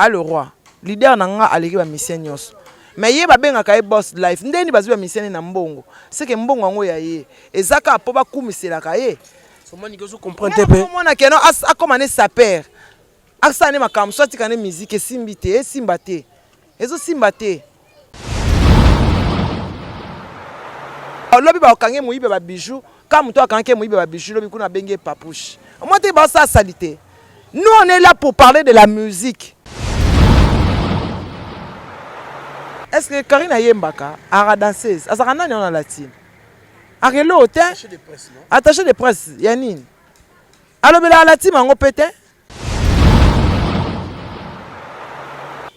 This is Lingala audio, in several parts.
le roi leader nanga aleki ba mission nyos mais ye ba benga ka boss life ndeni bazu ba mission na mbongo c'est que mbongo ngo ya ye ezaka po ba kumisela ka ye comment ni ko comprendre pe mona keno a komane sa père asa ne makam soit kana musique simbité simbate ezo simbate lobi ba okange muibe ba bijou comme toi quand muibe ba bijou lobi kuna benge papouche moi te ba ça salité. Nous on est là pour parler de la musique. Est-ce que Karina Yembaka a dansé azakana ni on latine arelo hotel attaché de presse yanine alors bela latine mango pété.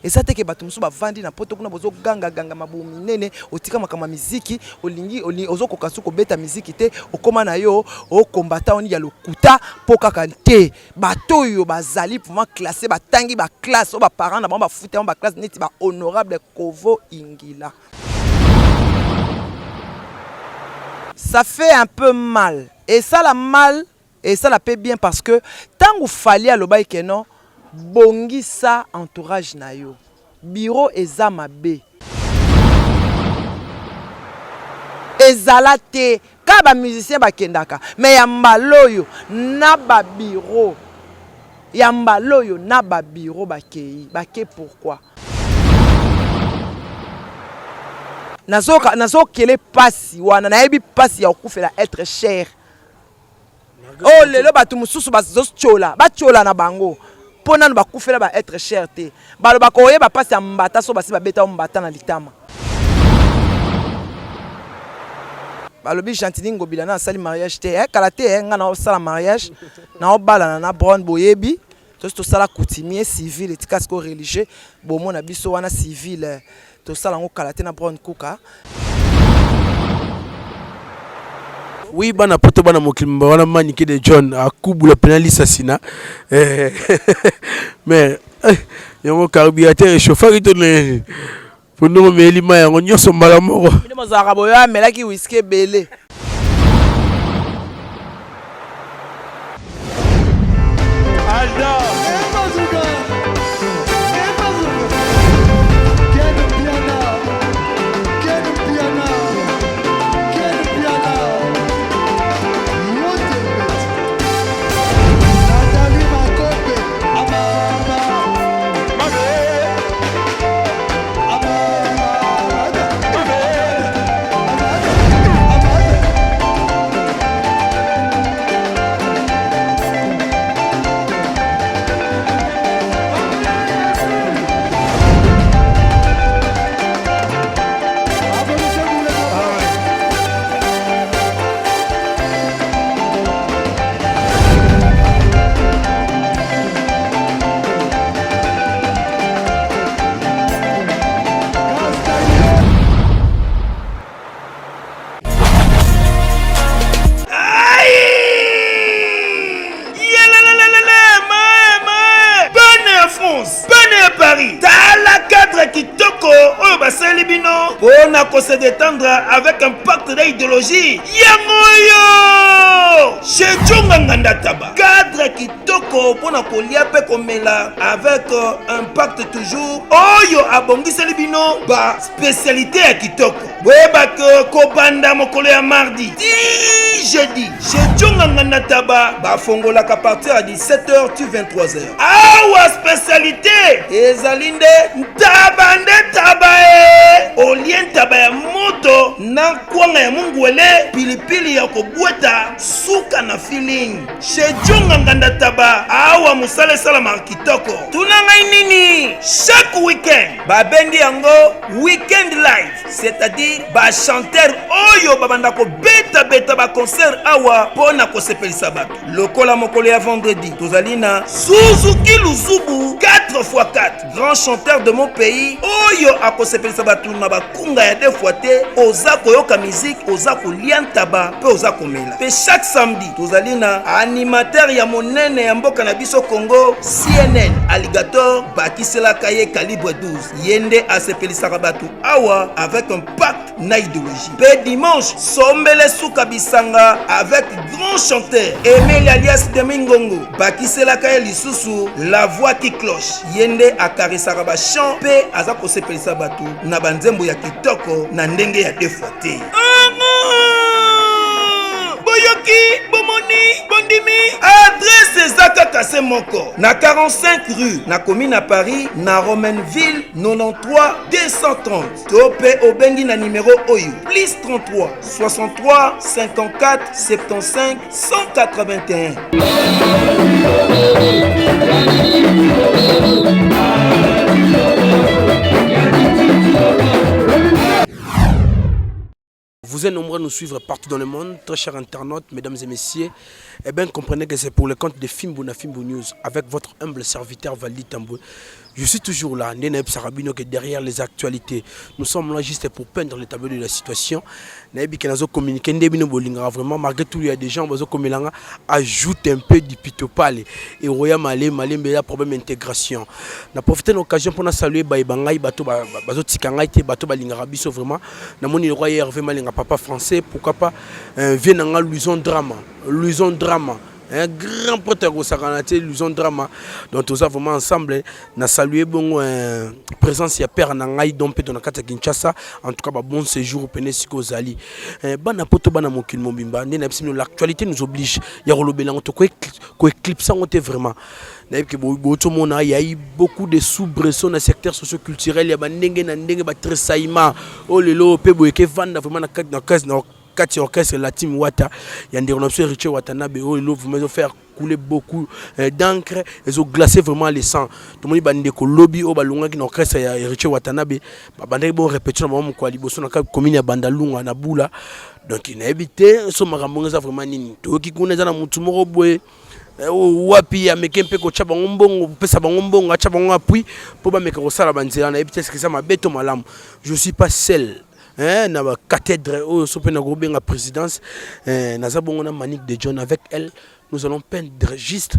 Et ça te que batumsu ba vandi na poto kuna bozo ganga mabumi nene otika makama miziki olingi ozo kokasu ko beta miziki te okoma na yo o combattant on ya lokuta poka kante bato yo bazali pour moi classer batangi ba classe o ba parents na ba foute ba classe neti ba honorable Kovo Ingila. Ça fait un peu mal et ça la mal et ça la paie bien parce que tant ou fallait à l'obaï que non bongisa entourage na yo bureau ezama B ezalate ka ba musicien bakendaka mais ya mbaloyo na ba bureau ya mbaloyo na ba bureau bakei bake pourquoi nazo kele pasi wana na yebi pasi ya okufela être cher oh lelo batu mususu bazo chola ba chola na bango pona ba kufela ba être cher te balo ba koye ba passe ya mbata so basi ba beta mbata na litama balo bi Gentili Ngobila na sali mariage te kalaté nga na sala mariage na obala na brown boyebi to sala coutumier civil etika sko religieux bomo na biso wana civil to sala ngo kalaté na brown kuka. Oui, bana poto bana mokimba wana manike de John a kubula penali sasina mais yongo carburant chauffeur ito ne pondo meli maya ngo nyoso mbala moko ni mozaka boya melaki whisky belé pour se détendre avec un pacte d'idéologie. Yangoyo! Chez Djonganganda Taba. Cadre kitoko pour na kolia pe komela avec un pacte toujours. Oyo abongi selibino ba spécialité ya kitoko. Weba que kobanda mokolo ya mardi. Jeudi. Chez Djonganganda Taba ba fongola ka partir à 17h tu 23h. Awa spécialité ezalinde tabande tabae. Olien tabaya moto na kwanga ya mungwele pilipili ya kobweta suka na feeling chez Djonganganda Taba awa musale salama kitoko tunanga nini chaque weekend babengi yango weekend live c'est-à-dire ba chanteur oyo babanda ko beta ba concert awa pona ko sepelisa bato lokola mokolo ya vendredi tozalina Suzuki Luzubu 4x4 grand chanteur de mon pays oyo akosepelisa bato na bakunga ya deux fois te oza koyoka musique oza kolia ntaba pe oza komela pe chaque samedi tozalina animateur ya monene ya mboka na biso Congo CNN Alligator bakiselaka ye calibre 12 yende asepelisaka bato awa avec un pacte na idéologie. Pe dimanche, Sombele Souka Bisanga avec grand chanteur Emile alias Demingongo. Bakiselaka ye lisusu la voix qui cloche. Yende akarisaka ba chant pe azako sepelisa batu na banzembo ya kitoko na ndenge ya defote. Boyoki, Bomoni, Bondimi. Adresse Zaka Kassé Moko. Na 45 rue, na commune à Paris, na Romainville, 93 230. Topé Obengi na numéro Oyo. Plus 33 63 54 75 181. Vous êtes nombreux à nous suivre partout dans le monde, très chers internautes, mesdames et messieurs. Eh bien, comprenez que c'est pour le compte de Fimbouna Fimbo News, avec votre humble serviteur Valdi Tambou. Je suis toujours là, Nene Sarabino, que derrière les actualités, nous sommes là juste pour peindre le tableau de la situation. Vraiment, malgré tout, il y a des gens qui ajoutent un peu du pitopale. Et Roya Malé, il y a un problème d'intégration. On a profité de l'occasion pour saluer Baïbangaï, Bato Tikangaï, Bato Balingarabiso, vraiment. Namoni le roi Hervé Malinga, papa français, pourquoi pas, vient en Luison Drama. Luison Drama. Un grand prêtre au Saranate, Luison Drama. Donc, nous avons vraiment ensemble, nous salué bon présence, il y a Père Nangaï, Dompe, dans la Kinshasa. En tout cas, bon séjour au Pénesiko Zali. Bana poto bana mokil mobimba. L'actualité nous oblige. Il y a Rolobélan, on éclipse vraiment. Il y a eu beaucoup de soubresauts dans le secteur socio-culturel. Il y a des tressaillements. Oh, les lots, Peboeke, Vanda, vraiment, dans Kati orchestre la team Wata, il y a des renonces Richard Watanabe, ils vont faire couler beaucoup d'encre, ils ont glacé vraiment les sangs. Tout le monde a dit que lobby au balunga qui orchestre Richard Watanabe, bandé bon répétition dans mon coalition na commune ya Bandalunga na Bula. Donc il a évité ce marambonga vraiment nini. To ki kuneza na mutu moko boye wapi ameke mpe ko chaba ngombongo pesa bangombongo chaba ngo appui pour ba meka ko sala banzela na évité ce que ça m'a beto malamu. Je suis pas seul. Na ba cathédrale au sopena go benga présidence na zabongo Manique de John avec elle nous allons peindre juste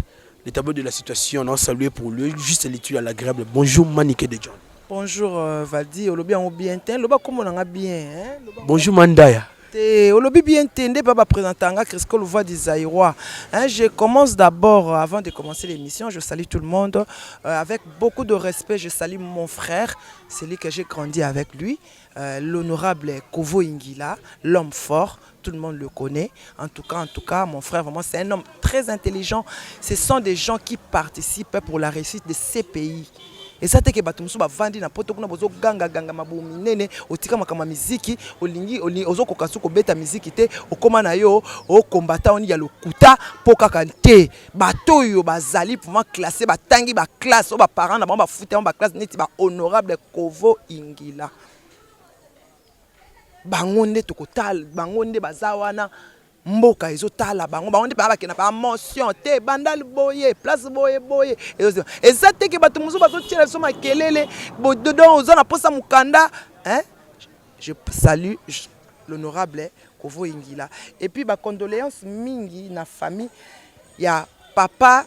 le tableau de la situation. On saluer pour lui juste l'étude à l'agréable. Bonjour Manique de John. Bonjour Valdi, olobi en bien ten, loba comme on a bien bonjour Mandaya. Olobi bien tendé papa présentanga Crisco le voix des Aïrois. Je commence d'abord avant de commencer l'émission, je salue tout le monde avec beaucoup de respect, je salue mon frère, celui que j'ai grandi avec lui. L'honorable Kovo Ingila, l'homme fort, tout le monde le connaît. En tout cas, mon frère, vraiment, c'est un homme très intelligent. Ce sont des gens qui participent pour la réussite de ces pays. Et ça te que bato musu bavandi na poto kuna bozo ganga mabomi nene otika makama miziki olingi ozo kokasu ko beta miziki te okoma na yo o kombata oni ya lokuta poka kante bato yo bazali pour moi classer batangi ba classe o ba parents na ba futa ba classe neti ba honorable Kovo Ingila bangonde tokotal bangonde bazawana mboka ezotala bango nde ba kena ba motion te bandal boye place boye eza te ke bato musu bazotiela so makelele bododon ozana posa mukanda je salue l'honorable Kovo Ingila et puis ba condoléances mingi na famille ya papa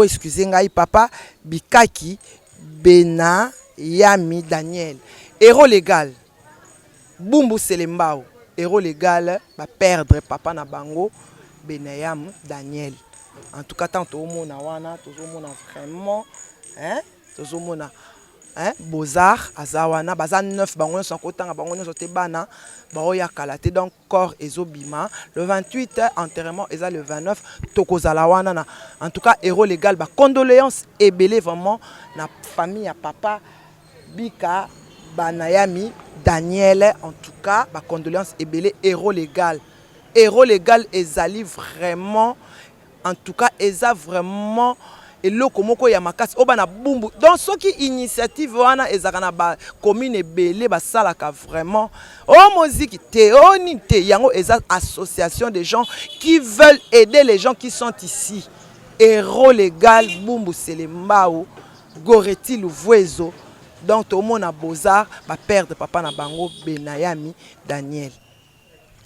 excusez ngai papa Bikaki Bena Yami Daniel héros légal Bumbu Selembao héros légal va perdre papa na bango Benayam Daniel. En tout cas tant au mona wana tozomona vraiment tozomona Bozar azawana baza 9 bango son kotanga bango nyonso te bana baoya kalate donc corps ezobima le 28 enterrement eza le 29 tokozala wana na en tout cas héros légal ba condoléances ebelé vraiment na famille ya papa Bika Banayami Daniel, en tout cas, ma condoléance est belle, héros légal. Héros légal ezali vraiment, en tout cas, eza vraiment et le komoko ya makasi obana bumbu. Donc ce qui initiative wana ezakana ba commune belé ba salaka vraiment. Oh musique te oni te yango eza association de gens qui veulent aider les gens qui sont ici. Héros légal Bumbu Selembao, Goreti Louvuezo. Donc tout le monde a Bozar va perdre papa na bango Benayami Daniel.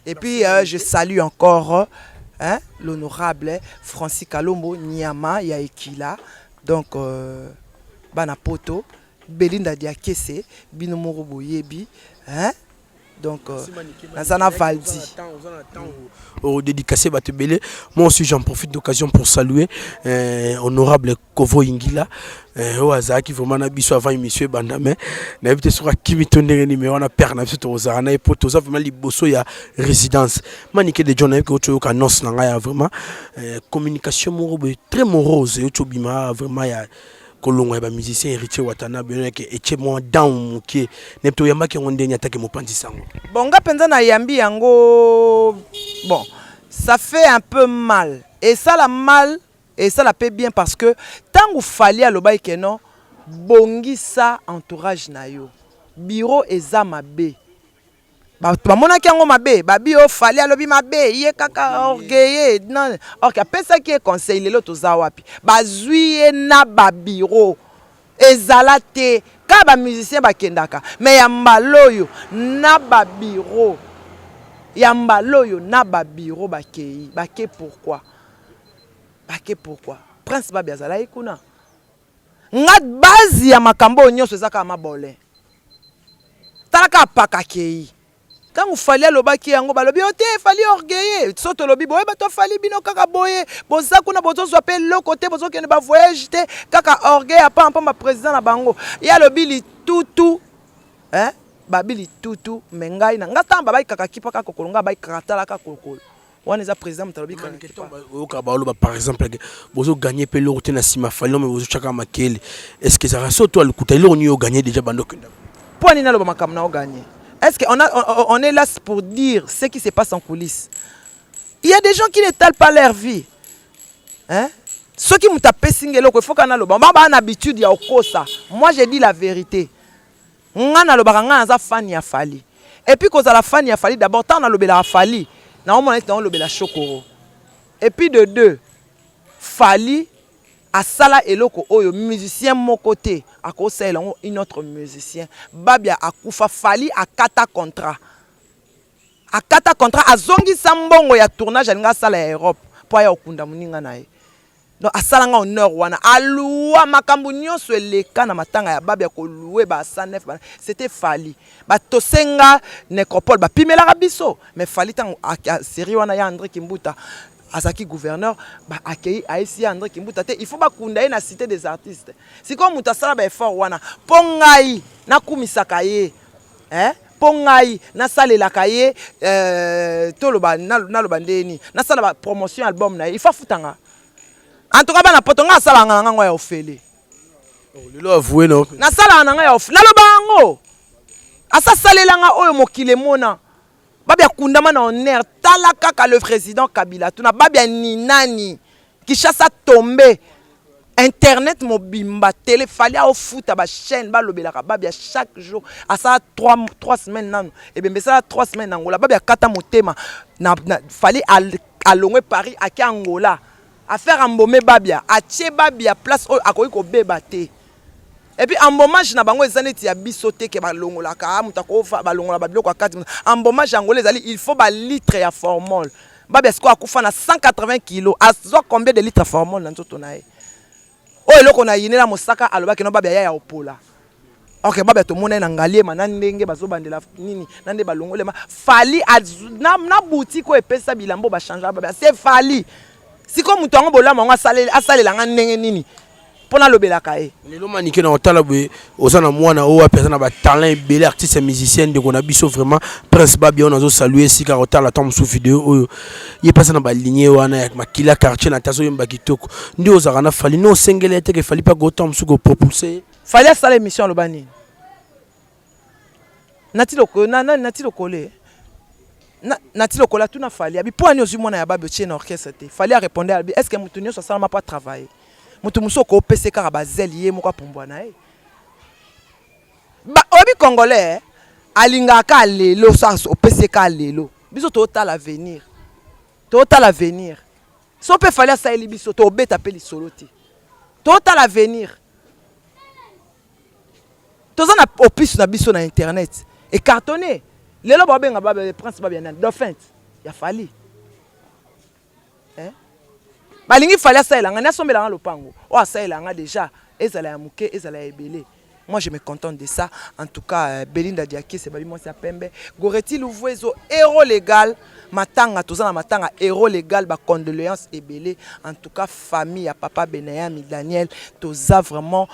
Et puis je salue encore l'honorable Francis Kalombo Nyama Yaekila. Donc Banapoto Belinda Diakese Binomoro Boyebi Donc Nazana Valdi. Au dédicacé Batebele. Moi aussi j'en profite d'occasion pour saluer honorable Kovo Ingila. Au hasard qui vraiment n'a biso avant monsieur Bandame. N'a évité sur qui me tourner numéro on a père n'a sur Ozarana et pour tout ça vraiment liboso il y a résidence. Manique de John que tu as annonce n'a vraiment communication très morose et tu bima vraiment il y a kolongo ya ba musicien héritier watana bien que eche mo down qui nepto yamba ki onde nyata ke mopandi sango. Bon nga penza na yambi yango bon ça fait un peu mal et ça la mal et ça la paie bien parce que tant ou fali à loba ikeno bongi sa entourage na yo bureau eza mabe ba mona ki yango mabe babi o fali alobi mabe ye kaka orgueillé non ok pesa ki conseil lelo toza wapi bazui na ba bureau ezala te ka ba musicien bakendaka mais ya mbaloyo na ba bureau ya mbaloyo na ba bureau bakei bake pourquoi Prince Babi azala ikuna nga base ya makambo nyonso ezaka mabole talaka paka kei quand vous fallait le baki yango balobi ote fallait orgueiller soto lobi boye bato fallait bino kaka boye boza kuna bozo swapé le côté bozo kene ba voyage te kaka orgueil apa ma président na bango ya lobi li tutu hein babili tutu mengai na ngata ba kaka kipa kaka kolonga ba kaka tala kaka kokolo wana za président mtalobi kaka ba par exemple bozo gagner pe le route na sima fallait mais bozo chaka makele est-ce que ça soto le kuta ile on gagner déjà bando kunda pour ni na lo makam na o gagner. Est-ce qu'on est là pour dire ce qui se passe en coulisses? Il y a des gens qui ne talent pas leur vie. Hein? Ceux qui m'ont tapé singelo, il faut qu'on ait l'habitude ya okosa. Moi, j'ai dit la vérité. On a le fan ya fali. Et puis, quand on a la fan ya fali, d'abord, on a le fali. On a le chokoro. Et puis, de deux, fali. Asala eloko oyo musicien mon côté à cause une autre musicien babia akufa fali akata contrat azongi sambongo ya tournage alinga sala ya Europe po ya okunda muninga nae donc asala nga honneur wana aluwa makambu nyonso eleka na matanga ya babia ko louer ba 109 c'était fali ba tosenga nécropole ba pimela biso mais fali tant série wana ya André Kimbuta Azaki gouverneur ba accueilli Aïssi André Kimbuta te il faut ba kundaye na cité des artistes si comme mutasala ba effort wana pongai na kumisaka ye hein pongai na salela kaye toloba na loba ndeni na sala ba promotion album na il faut futanga en tout cas ba na potonga sala nganga ngo ya ofele lelo avoué non na sala nganga ya ofele loba ngo asa salela nga oyo mokile mona Babia Kundama na honneur, tala kaka le président Kabila, tuna babia ni nani, qui chasse à tomber. Internet mobimba, télé, fallait au foot, à ba chaîne, ba lobelaka, babia chaque jour, à ça 3 semaines nan, et bien ça 3 semaines Angola, babia kata motema, fallait à Longwe Paris, à ki Angola, à faire embaumer babia, à tché babia place à quoi ko bébate. Et puis en hommage na bango ezaneti ya bisote ke balongola ka mutako fa balongola babiloko akati en hommage angolais ali il faut ba litre ya formol babia sko akufa na 180 kg azo combien de litres formol na nzoto na ye o eloko na yinela mosaka alobaki no babia ya opola OK babia to mona na ngaliema na ndenge bazobandela nini na nde balongolema fali na boutique ko epesa bilambo ba changer babia c'est fali siko mutu ngo bolama ngo asalela nga ndenge nini pona lobelaka e lelo manike na otala boye ozana mwana o apesa na ba talent belé artiste musicien de kona biso vraiment Prince Babi on azo saluer sika otala tom sous vidéo oyo ye pasa na ba lignée wana ya makila quartier na tazo yemba kitoko ndi ozaka na fali no sengele te ke fali pa go tom sous go propulser fali sala émission lobani natilo ko natilo kolé natilo kola tuna fali abi po ani ozu mwana ya Babi tie na orchestre te fali a répondre abi est-ce que mutunyo so sala ma pas travailler mutu musoko opese kaka bazeli ye moko apumbwa na ye ba obi congolais alingaka lelo sa opese ka lelo biso total l'avenir so pe fallait ça eli biso to beta pe li soloti total l'avenir tozana opus na biso na internet et cartonné lelo ba benga ba Prince Babi na dauphin ya fali balingi fallait ça elanga na sombela nga lopango o asa elanga déjà ezala ya muke ezala ya ebele Moi, je me contente de ça. En tout cas, Belinda Diaké, c'est Babi Monsi Pembe. Goretti Louvuezo, héros légal. Matanga, tout ça, na matanga, héros légal, ba condoléances et belé. En tout cas, famille, à papa Benayam, Daniel, tout ça vraiment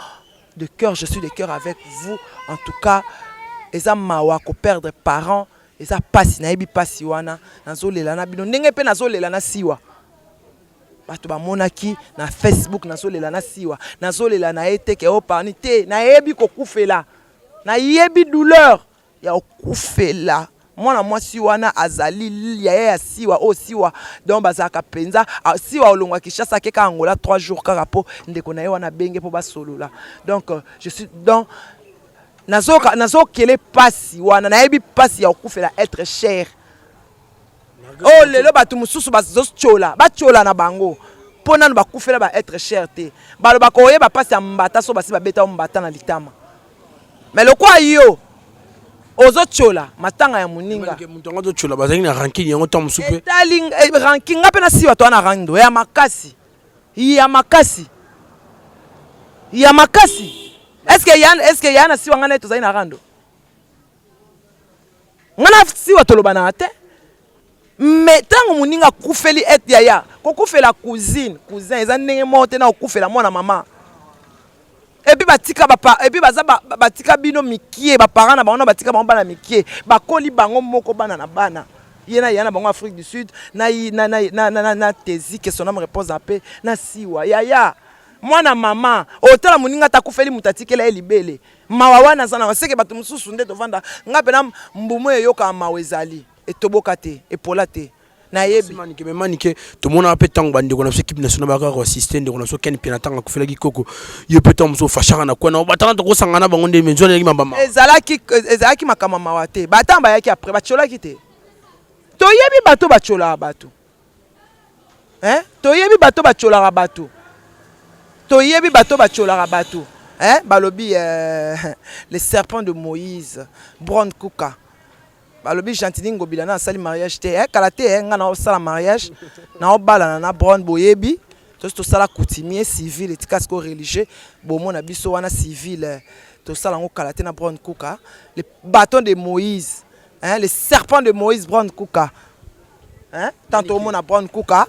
de cœur. Je suis de cœur avec vous. En tout cas, eza mawa ko perdre parents, eza pasi na yebi pasi wana, nazolela na bino. Ndenge pe nazolela na siwa. Bato ba monaki na Facebook nazolela na siwa, nazolela na eteke o parni te, na yebi ko kufela. Na yebi douleur ya okufela. Mwana mwasi wana azali ya siwa o siwa donc bazaka penza siwa olongwa Kishasa keka Angola 3 jours kaka po ndeko na ye wana benge po basolola. Donc je suis donc nazo kele pasi wana na yebi pasi ya okufela être cher. Oh lelo batu mususu bazochola bachola na bango pona no bakufela ba être cher te balo bakoye ba pasi ya mbata so basi babeta mbata na litama mais le quoi yo ozochola matanga ya muninga mutu ngo chola bazangi na ranking yango tam supe etaling ranking ngape na siwa to na rando ya makasi est-ce que yana siwa ngana to zaina rando ngana siwa toloba na te mais tango muninga kufeli et yaya ko kufela cousin eza ndenge mote na okufela mwana mama. Et puis batika papa et puis baza batika bino mikie ba parents na bango batika bango bana mikie bakoli bango moko bana na bana yana bango Afrique du Sud na tezi que son homme repose en paix na siwa yaya mwana mama otala muninga takufeli mutatikela elibele mawa wana sana seke batu mususu nde tovanda ngape na mbumu yoka mawezali etoboka te epola te na yebi manike to mona ape tango bandeko na équipe nationale ba ko assister ndeko na so ken pina tanga kufela kikoko yo pe tango so fashanga na kwana batanga to sangana bango nde menzo na mambama ezalaki makama mawate batamba yaki après bachola kite to yebi bato bachola bato to yebi bato bachola bato to yebi bato bachola bato balobi les serpents de Moïse Brown Kuka balobi Gentili Ngobila na sali mariage te kalate nga na sala mariage na obala na Brown boyebi to sala coutumier civil etikasi ko religieux bomo na biso wana civil to sala ngo kalate na Brown Kuka les bâtons de Moïse les serpents de Moïse Brown Kuka tantôt mon na Brown Kuka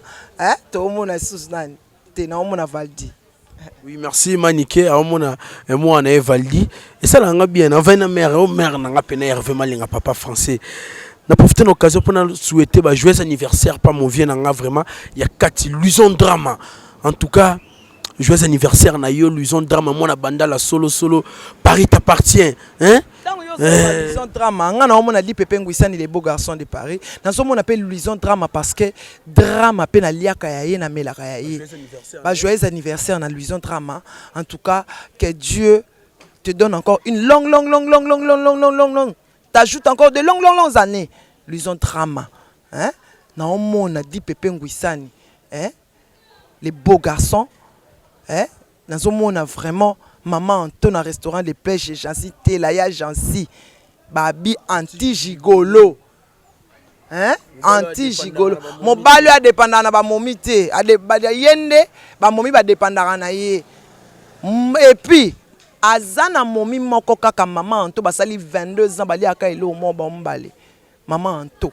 to mon na Susnan te na mon na Valdi. Oui, merci Maniké. À moi, on a Valdi. Et ça, on a bien. On a mère, on a peine Hervé Malinga, papa français. On a profité de l'occasion pour nous souhaiter un joyeux anniversaire. Pas mon vieux, vraiment. Il y a 4 Luison Drama. En tout cas, joyeux anniversaire. Na yo Luison Drama. Moi, na banda la solo. Paris t'appartient. Hein? Luison Drama. On a dit Pépé Ngouissani, les beaux garçons de Paris. Dans ce monde, on appelle Luison Drama parce que drama peine à liakaye na melakaye. Joyeux anniversaire na Luison Drama. En tout cas, que Dieu te donne encore une longue. T'ajoutes encore de longues années. Luison Drama. Hein? On a dit Pépé Ngouissani. Hein? Les beaux garçons. Hein? Dans ce monde, on a vraiment. Maman Anton un restaurant de pêche Jansi Telaya Jansi Babi anti-gigolo. Anti-gigolo. Mon balou a dépendant na ba momité. A yende ba momi ba dépendant na ye. Et puis azana momi moko kaka maman Anto basali 22 ans bali aka elo mo ba mbale. Maman Anto.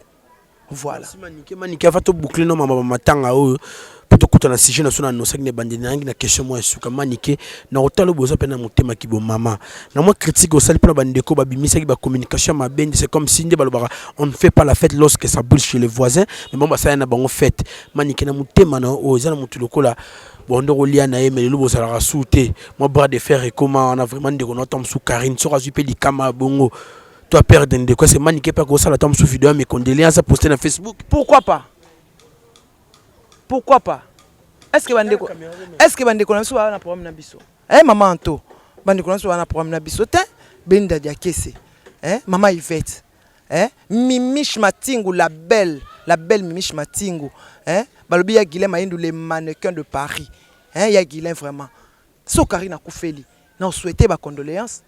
Voilà. Maniké va to boucler no mama matanga o. Tout na sujet national no sekne bandi na question moi suka Maniké na otalo boza pena motema ki bo mama na moi critique au sali pena bandeko ba bimisa ki ba communication ma bende c'est comme si on ne fait pas la fête lorsque ça brûle chez les voisins mais bon ba ça na bango fête Maniké na motema na o za na mutu lokola bondo rolia na yeme le boza la souté moi bras de fer et comment on a vraiment de on tombe sous Karine sera zupe di kama bongo toi perdre de quoi c'est Maniké pas ko ça la tombe sous vidéo mes condoléances à poster na Facebook. Pourquoi pas? Est-ce que bandeko na so na problème na biso? Maman Anto, bandeko na so na problème na biso te? Belinda Diakese. Maman Yvette. Mimiche Matingu la belle Mimiche Matingu. Balobi ya Guilain Maïndou les mannequins de Paris. Ya Guilain vraiment. So Karina Koufeli. Na souhaiter ba condoléances.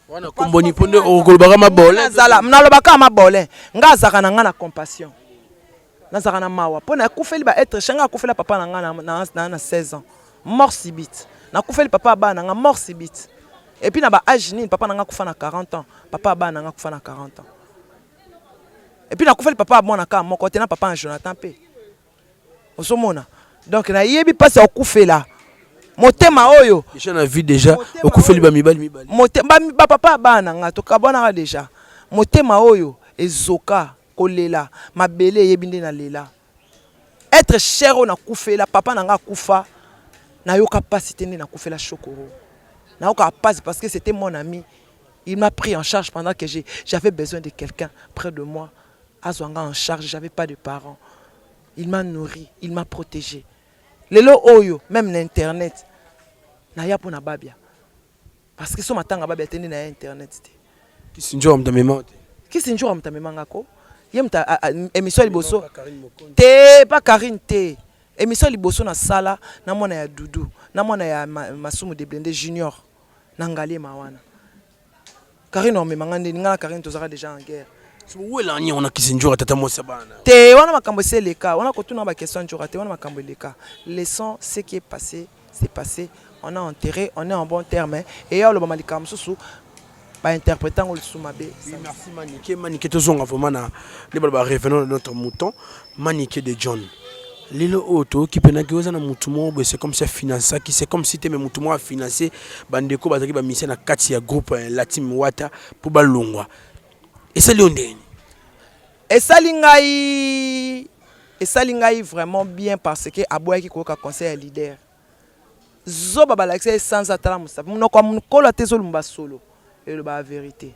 Wana komboni ponde okolobaka mabole. Mnalobaka mabole. Nga zaka na nga na compassion. Nazarana mawa pona kufeli ba être changa kufela papa na 16 ans mort subite na kufeli papa ba na mort subite Et puis na ba âge nini papa nanga kufa na 40 ans, papa ba nanga kufa na 40 ans. Et puis na kufa le papa mwana ka moko te na papa en Jonathan pe. Osomona. Donc na yebi passe okufela. Motema oyo. Déjà na vie déjà okufeli ba mibali. Motema ba papa ba nanga to kabona déjà. Motema oyo ezoka kolela mabele yebi nde na lela. Être cher on a kufela papa nanga kufa na yo capacité nde na kufela chokoro. Na yo capacité parce que c'était mon ami. Il m'a pris en charge pendant que j'avais besoin de quelqu'un près de moi. Azwanga en charge, j'avais pas de parents. Il m'a nourri, il m'a protégé. Lelo oyo, même l'internet. Na ya pour na babia. Parce que so matanga babia tende na internet. Qui sinjo am tamema. Qui sinjo am tamema ngako? Yem ta émission liboso. Te pas Karine te. Émission liboso na sala na mona ya Doudou, na mona ya Masumu de Blende Junior. Na ngali mawana. Karine on me mangande ngala Karine tozara déjà en guerre. Où est l'année on a qui sinjo tata mosa bana. Te wana makambo c'est le cas. On a continué ma question njora te wana makambo le cas. Laissons ce qui est passé, c'est passé. On a enterré, on est en bon terme et ya le malikam susu ba interprétant le soumabe. Merci Maniké, Maniké tozonga vraiment na les ba revenons de notre mouton, Maniké de John. Lilo auto qui pena que na mutumo c'est comme ça financer qui c'est comme si tu me mutumo a financer bandeko bazaki ba mission na kati ya groupe Latim Wata pour balongwa. Et ça l'ondeni. Et ça lingai vraiment bien parce que aboya ki koka conseil leader. Zo baba l'accès sans atala musa. Muno kwa mukolo tezo lumba solo et le ba vérité.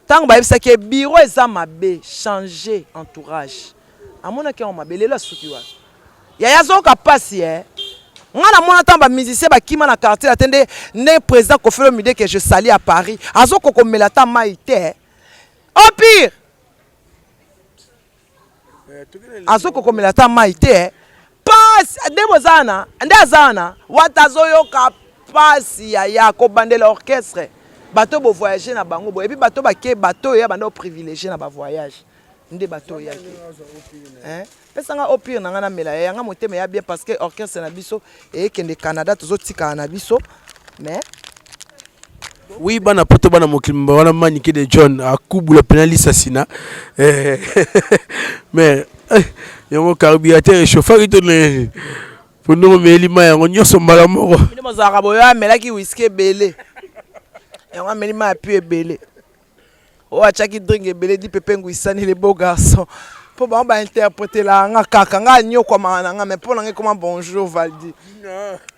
Tant ba ça que bureau eza mabe changer entourage. Amona ke on mabele la sukiwa. Ya yazo ka pasi ngana mona tamba musicien ba kima na quartier attendez né président Kofelo Mide que je salue à Paris. Azo koko melata maite. Au pire. Azo koko melata maite. Pas debozana, ndazana watazo yo ka pasi ya ko bandela orchestre. Bateau bo voyager na bango bo et puis bateau ba ke bateau ya bando privilégié na ba voyage. Nde bateau ya hein pesanga au pire na ngana mela ya nga motema ya bien parce que orchestre na biso et kende Canada tozo tika na biso mais oui bana poto bana mokimba wana Maniké de John a kubula penaliste asina mais yango carburateur et chauffeur ito ne pour nous meli ma yango nyoso mbala moko ni mozaka boya melaki whisky belé yango meli ma pu belé o achaki drink belé di pepe ngwisani les beaux garçons pour ba interpréter la nga kaka nga nyoko mangana nga mais pour nga comment bonjour Valdi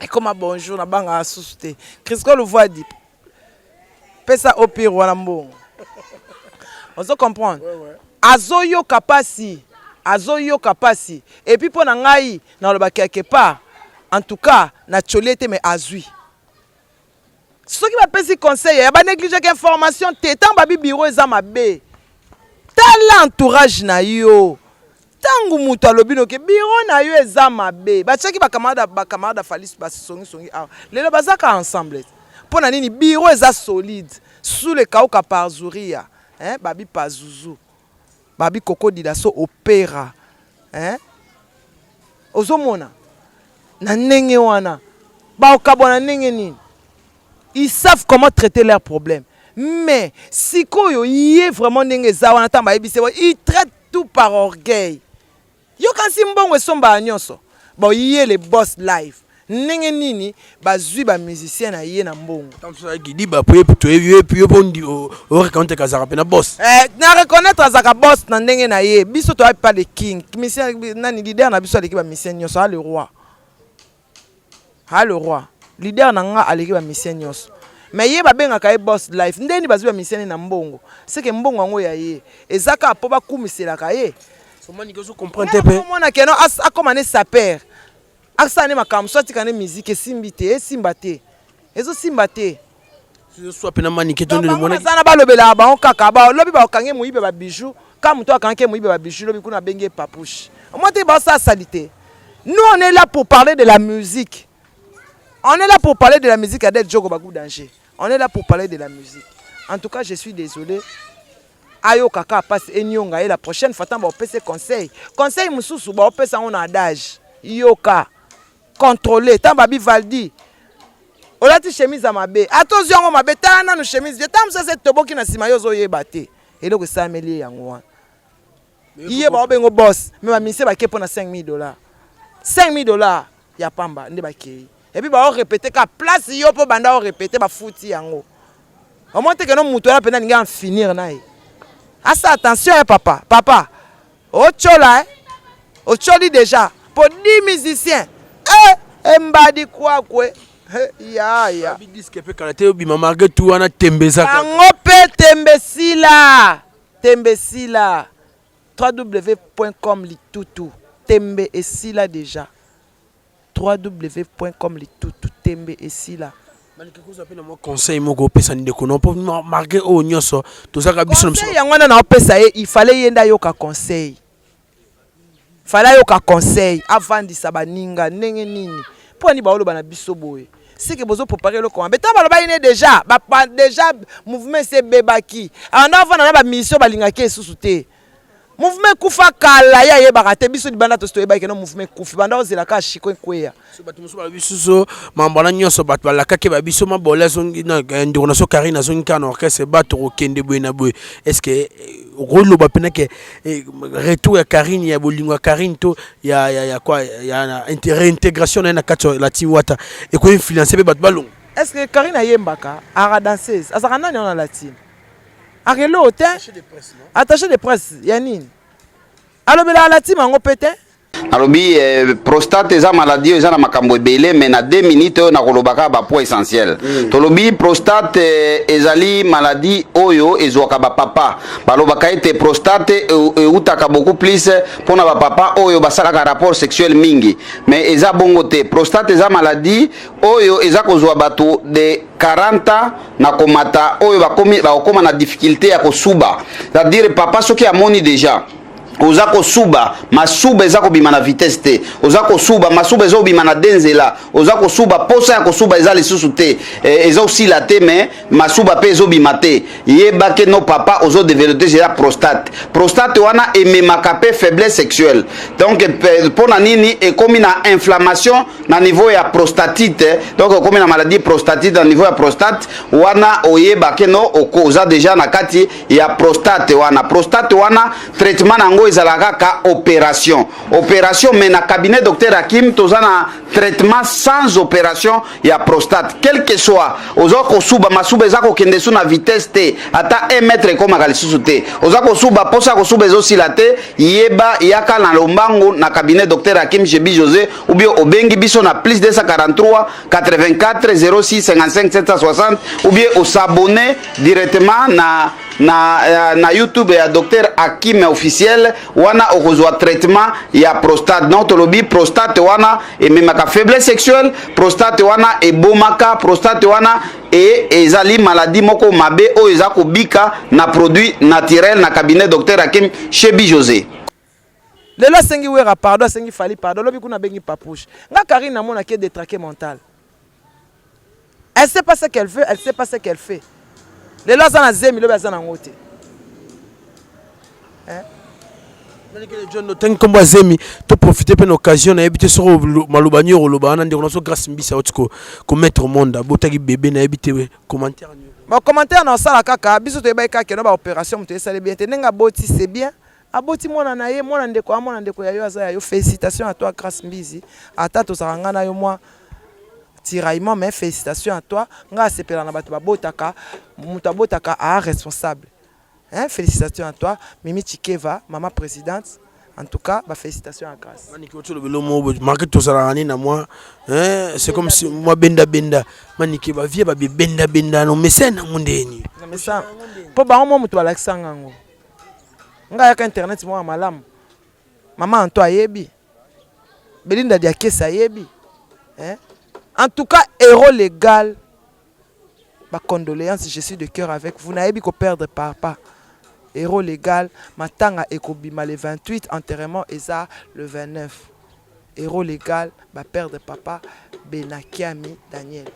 et comment bonjour na banga asuste Crisco le voit dit pesa au pire wana mbongo on se comprend azoyo kapasi et puis pour ngai na loba quelque part en tout cas na cholete mais azui ceux qui m'appellent conseil ya ba négliger information te tant babi bureau eza mabe tal entourage na yo tangu mutu alobino ke bureau na yo eza mabe ba tchaki ba camarade falis ba songi lelo bazaka ensemble pour na nini bureau eza solide sous le kauka par Zuria hein babi pazuzu babi koko didaso opéra hein ozomona na ndenge wana ba okabona ndenge nini ils savent comment traiter leurs problèmes mais si koyo yé vraiment ndenge za wana tamba ebise ils traitent tout par orgueil yo kasi mbongo somba nyonso bon yé les boss live ndenge nini bazui ba musicien na yé na mbongo tant ça qui dit ba pour to et puis bondi o reconnaître kazara pe na boss na reconnaître azaka boss na ndenge na yé biso to pas le king musicien nani leader na biso aleki ba musicien nyonso le roi leader na nga aleki ba musicien nyonso mais yé ba benga ka boss life ndeni bazui ba musicien na mbongo c'est que mbongo ngo ya yé ezaka po ba kumisela ka yé so Maniké zo comprendre te pe mona keno a comment sa père asane makam soit kana musique simbité simbate ezo simbate soit pena Maniké to le mona sana ba lobela ba on kaka ba lobi ba kange muibe ba bijou quand muto akange muibe ba bijou lobi kuna benge papouche moi te ba ça salité nous on est là pour parler de la musique on est là pour parler de la musique à Jogo Bagou danger on est là pour parler de la musique en tout cas je suis désolé ayo kaka passe enyonga et la prochaine fois tant ba opese conseil mususu ba opesa on adage yoka contrôler tant babi Valdi olati chemise à mabe atozi yango mabe tala nanu chemise vie tam ça c'est toboki na sima yo zo yeba te eloko esameli yango wana iye ba obengo boss me ba mise ba ke pona $5,000 $5,000 ya pamba nde ba kei et puis ba o répéter ka place yo po banda o répéter ba futi yango au moins te que no muto la pena ninga en finir na ye asa attention papa o chola o choli déjà pour 10 musiciens mbadi kwa kwe ya disque pe kana te obima marge tu wana tembeza kango pe tembesila www.com litutu tembe esila déjà www.com litutu tembe esila malika ko zapena mo conseil moko pesa ndeko no po marge o nyoso to saka biso no conseil yango na opesa ye il fallait yenda yoka conseil avant de baninga ndenge nini po ni baolo bana biso boye c'est que bozo préparer le combat beta baloba ine déjà mouvement c'est bebaki avant na ba mission balingaki esusu te mouvement kufa kala ya ye bakate biso libanda to sto ebaki no mouvement kufi banda ozela ka shiko kweya so batu muso biso mambana nyoso batu balaka ke ba biso mabola zongi na ndiko so Karine zongi kana orchestre batu okende boye na boye est-ce que rolo ba pena ke retour ya Karine ya bolingwa Karine to ya quoi ya intégration na kato la tiwata et ko influencer be batu balong est-ce que Karine ayembaka ara danseuse azaka nani na latine Arelo hotel attaché de presse yanine alobela latine mango pete alobi prostate eza maladie eza na makambo ebele mais na 2 minutes na kolobaka ba point essentiel tolobi prostate ezali maladie oyo ezwaka ba papa balobaka ete prostate eutaka beaucoup plus pona ba papa oyo basalaka rapport sexuel mingi mais eza bongo te prostate eza maladie oyo eza kozwa bato de 40 na komata oyo bakoma na difficulté ya kosuba c'est-à-dire papa soki amoni déjà oza kosuba masuba eza kobima na vitesse te oza kosuba masuba eza kobima na denzela oza kosuba posa ya kosuba eza lisusu te eza osila te mais masuba pe ezobima te yeba ke no papa ozo développer déjà prostate wana ememaka pe faiblesse sexuelle donc pona nini ekomi na inflammation na niveau ya prostatite donc ekomi na maladie prostatite na niveau ya prostate wana oyeba ke no oza déjà na kati ya prostate wana traitement nango ezalaka ka opération mais na cabinet docteur Hakim tozana traitement sans opération ya prostate quel que soit ozo kosuba masuba eza kokende su na vitesse te ata 1 mètre ekomaka lisusu te oza kosuba posa kosuba ezosila te yeba yaka na lombango na cabinet docteur Hakim Shebi José ou bien obengi biso na plus 243 84 06 55 760 ou bien s'abonner directement na YouTube ya docteur Hakim officiel wana okozwa traitement ya prostate non tolobi prostate wana ememaka faiblesse sexuelle prostate wana ebomaka prostate wana ezali maladie moko mabe oyo eza kobika na produit naturel na cabinet docteur Hakim Shebi José lelo asengi wera pardon asengi fali pardon lobi kuna bengi papouche nga Karine namona ke détraqué mental elle sait pas ce qu'elle veut elle sait pas ce qu'elle fait lelo aza na zemi lobi aza na ngote John tant comme zemi to profiter pe l'occasion na ebité sur malobani roloba na ndeko so grâce mbisa otiko ko mettre au monde botaki bébé na ebité commentaire ba commentaire na sala kaka biso to ebai kaka no ba opération mto esale bien te nenga boti c'est bien aboti mona na ye mona ndeko ya yo aza yo félicitations à toi grâce mbizi ata to saranga na yo moi tiraillement mais félicitations à toi nga sepela na bato babotaka muto abotaka a responsable. Hein, félicitations à toi, Mimi Chikeva, maman présidente. En tout cas, bah, félicitations à Grâce. C'est comme si moi benda. Maniki va via babi benda no mesena mundeni. Non mais ça. Pour ba on mutu alakisanga ngo. Nga yaka internet moi malamu. Maman Anto ayebi. Belinda dia kesa ayebi. Hein? En tout cas, héros légal. Ba condoléances, je suis de cœur avec vous. N'ayez pas perdre papa. Héros légal, matanga ekobima le 28, enterrement eza le 29. Héros légal, ba père de papa, Benakiami Daniel.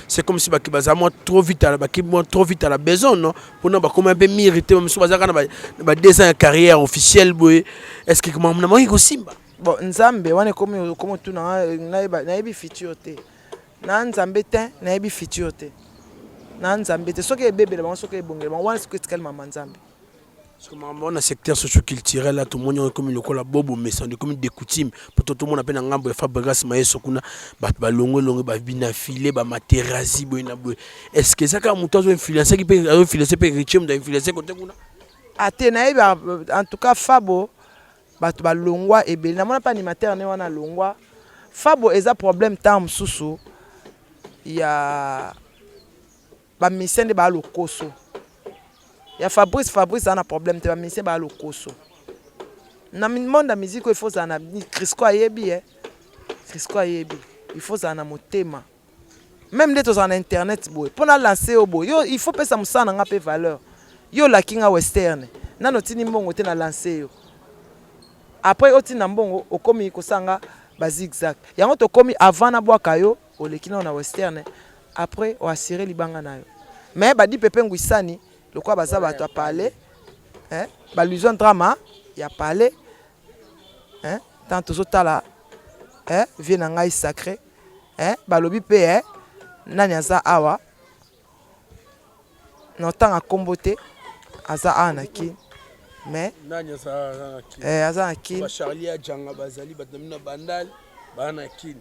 C'est comme si trop vite à la maison, non? Pour nous, comme un peu mérité, même si on a 2 ans de carrière officielle, est-ce que comment on a Simba? bon nzambe wana comme tout nayebi futur te na nzambe te nayebi futur te na nzambe te soki ebebele bango soki ebongele bango wana soki etikali mama nzambe. Parce que dans le secteur socio-culturel, là, tout le monde est comme le col à bobo, mais c'est comme des coutumes. Pour tout le monde, on a un ngambo, Fabregas, Maïs, Sokuna, Longo, Bina Filé, Materazi, Boinabou. Est-ce que ça, quand on a influencé, qui peut influencer, peut richer, d'influencer, côté Kuna? En tout cas, Fabo, Longwa et Bel, n'a pas animateur, n'est pas Longwa. Fabo, est un problème, tam sous il y a. Mission de Balo Koso. Il y a Fabrice a un problème, tu vas mission de Balo Koso. Dans le monde de la musique, il faut ça. Crisco Ayebi, Crisco Ayebi. Il faut ça. Même les gens en internet, pour lancer au bout, il faut que ça me ait valeur. Yo la kinga western. Nano tini mbongo te na lancer yo. Après oti na mbongo okomi ko sanga ba zigzag. Yango to komi avant na bwa kayo o lekina na western. Après o assurer libanga nayo. Mais ba di pepe ngwisani lokwa baza bato a parler ba lusion drama ya parler tant tozotala vie na ngai sacré ba lobi pe nani aza awa no tanga kombote aza anaki mais nani aza aza anaki ba Charlie ajanga bazali batamina bandal bana kin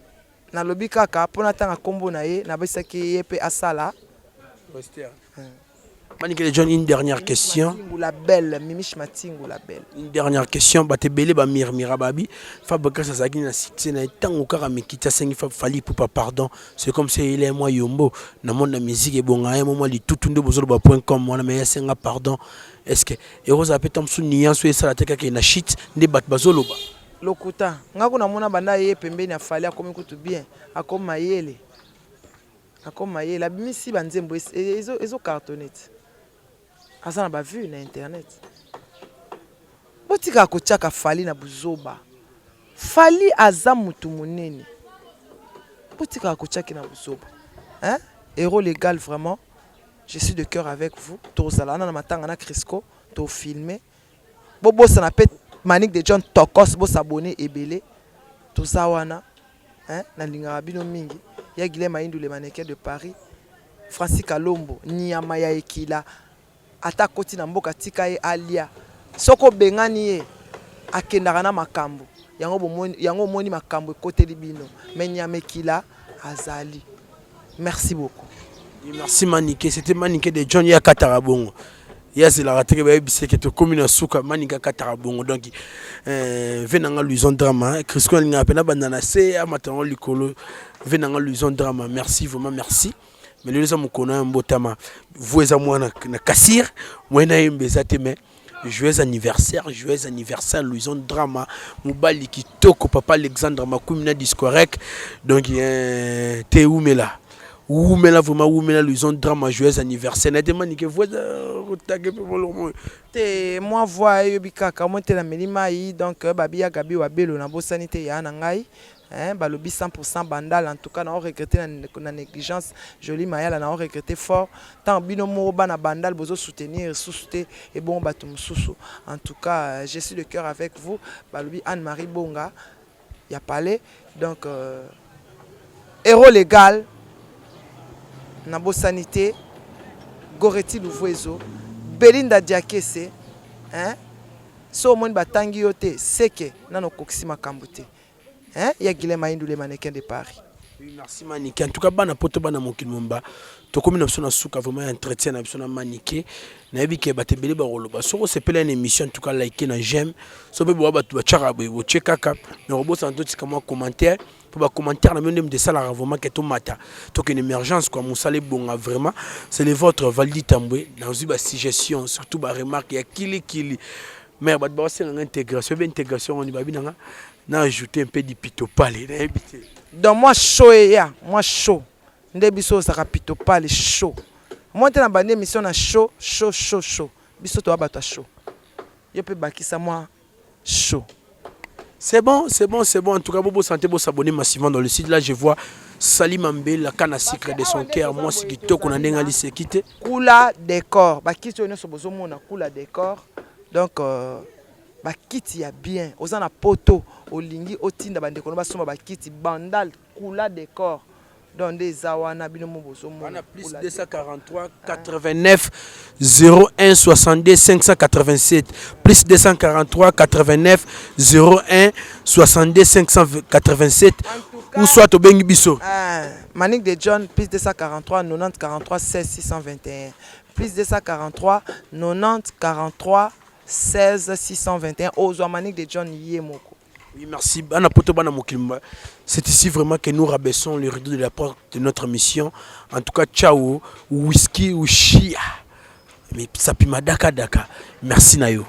na lobi kaka pona tanga kombo na ye na bisaki ye pe asala Western. Manique John, une dernière question. La belle, Mimish Matingu la belle. Une dernière question. Batebele ba mirababi. Fabrice Sazaki na succès na tant au cara me quitta 5 fois fali pour pas pardon. C'est comme si il est moi yombo. Na monde la musique et bon à un moment li tout tunde bozolo.com moi mais senga pardon. Est-ce que heureuse a petam sou nian sou ça la teka ke na shit ne bat bazolo ba. Lokuta ngako na mona banda ye pembeni afali akomi kutu bien akoma yele. Akoma yele abimisi banzembo ezo cartonnette. Azana ba vu na internet. Botika kochaka fali na buzoba. Fali aza mutu munene. Botika kochaki na buzoba. Hein? Héros légal vraiment. Je suis de cœur avec vous. Tozala na matanga na Crisco, to filmer. Bobo ça n'appelle Manique de John Tokos bo s'abonner ebele. Tozawana. Hein? Na lingara bino mingi. Ya Guilhem Maïndou le mannequin de Paris. Francis Kalombo, Niyama ya Ekila. Ata koti na mboka tika ye alia soko bengani ye akendaka na makambo yango moni makambo ekoteli bino menyamekila azali. Merci beaucoup. Merci Manique, c'était Manique de John ya Katarabongo. Yes, la raté que biseke to commune souka Manique Katarabongo donc venanga luison drama Crisco linga pena bandana se amatango likolo venanga luison drama. Merci vraiment merci. Mais les gens me connaissent un beau tama. Vous êtes à moi na Kassir, moi na imbezate mais joyeux anniversaire, Louison drama, Moubali qui toko papa Alexandre Makoumina discorrect. Donc t'es où mais là? Où mais là vraiment où mais là Louison drama joyeux anniversaire. Na demande que vous taguer pour le moins. Te moi voyez bikaka moi te na melima yi donc babi ya gabi wa belo na bosanité ya na ngai. Balobi 100% bandal en tout cas on regretté la négligence joli mayala on regretté fort tant bino moba na bandal bozo soutenir souster et bon batum sousou en tout cas je suis de cœur avec vous balobi Anne-Marie Bonga y a parlé donc héros légal na bosanité Goreti Louvuezo Belinda Diakese so mon batangi yote seke nano koksima kambuté. Il y a Guilhem Maïndou le mannequin de Paris. Oui, merci Manique. En tout cas, bana poto bana mokilmomba. To comme une option souka vraiment entretien na option Manique. Na yebi ke batebele ba roloba. So c'est pas une émission en tout cas like na j'aime. So be bo ba tchara be bo chekaka. Na robo santo tika moi commentaire. Pour ba commentaire na même de ça la vraiment que to mata. To que une émergence quoi mon salé bon vraiment. C'est le vôtre Valdi Tamboué dans une suggestion surtout ba remarque ya kili. Mais ba ba c'est l'intégration, intégration on y va bien n'a ajouté un peu de pitopale. Donc moi chaud moi chaud. Ndebiso ça pitopale chaud. Moi t'es dans bande émission na chaud. Biso to ba chaud. Yo peut bakisa moi chaud. C'est bon. En tout cas, vous sentez vous s'abonner massivement dans le site. Là, je vois Salim Ambé, la canne à secret de son cœur. Moi, c'est qui qu'on a n'engali c'est quitté. Kula décor. Bakisi on est sur besoin mon kula décor. Donc bakiti ya bien oza na poto olingi otinda bandeko no basomba bakiti bandal couleur décor donc des awana bino mo boso mo plus 243 89 01 62 587 plus 243 89 01 62 587 ou soit au bengi biso Manique de John plus 243 90 43 16 621 plus 243 90 43 16 621 aux Manique de John Yemoko. Oui, merci. C'est ici vraiment que nous rabaissons le rideau de la porte de notre mission. En tout cas, ciao, whisky ou chia. Mais ça pima daka daka. Merci Nayo.